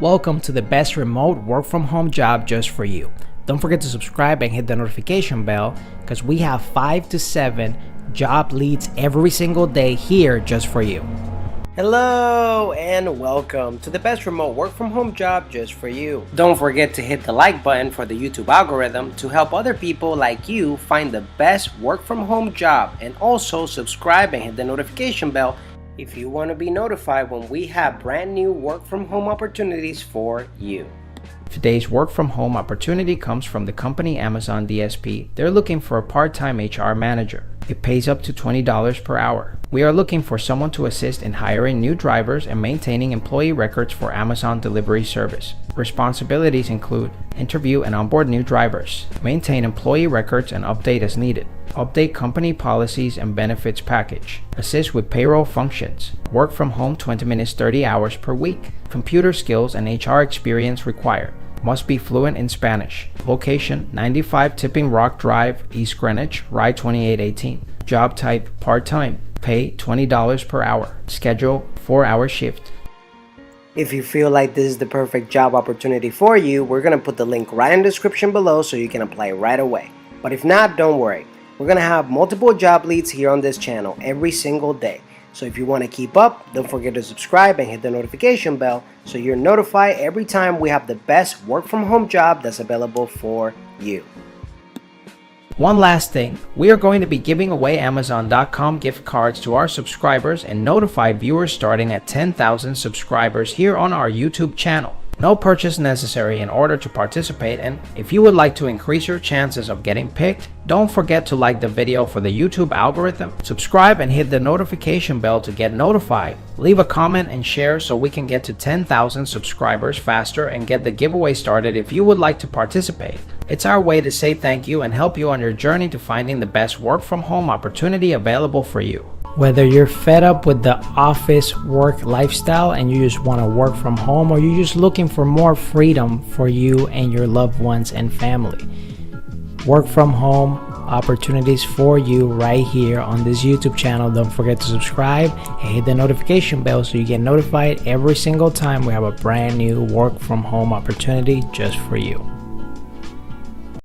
Welcome to the best remote work from home job just for you. Don't forget to subscribe and hit the notification bell because we have 5 to 7 job leads every single day here just for you. Hello and welcome to the best remote work from home job just for you. Don't forget to hit the like button for the YouTube algorithm to help other people like you find the best work from home job, and also subscribe and hit the notification bell if you want to be notified when we have brand new work from home opportunities for you. Today's work from home opportunity comes from the company Amazon DSP. They're looking for a part-time HR manager. It pays up to $20 per hour. We are looking for someone to assist in hiring new drivers and maintaining employee records for Amazon delivery service. Responsibilities include interview and onboard new drivers, maintain employee records and update as needed, update company policies and benefits package, assist with payroll functions, work from home 20 minutes 30 hours per week, computer skills and HR experience required. Must be fluent in Spanish. Location 95 Tipping Rock Drive, East Greenwich, Rye 2818. Job type part-time. Pay $20 per hour. Schedule 4-hour shift. If you feel like this is the perfect job opportunity for you, we're going to put the link right in the description below so you can apply right away. But if not, don't worry. We're going to have multiple job leads here on this channel every single day. So if you want to keep up, don't forget to subscribe and hit the notification bell so you're notified every time we have the best work from home job that's available for you. One last thing, we are going to be giving away Amazon.com gift cards to our subscribers and notified viewers starting at 10,000 subscribers here on our YouTube channel. No purchase necessary in order to participate, and if you would like to increase your chances of getting picked, don't forget to like the video for the YouTube algorithm, subscribe and hit the notification bell to get notified, leave a comment and share so we can get to 10,000 subscribers faster and get the giveaway started if you would like to participate. It's our way to say thank you and help you on your journey to finding the best work from home opportunity available for you. Whether you're fed up with the office work lifestyle and you just want to work from home, or you're just looking for more freedom for you and your loved ones and family, work from home opportunities for you right here on this YouTube channel. Don't forget to subscribe and hit the notification bell so you get notified every single time we have a brand new work from home opportunity just for you.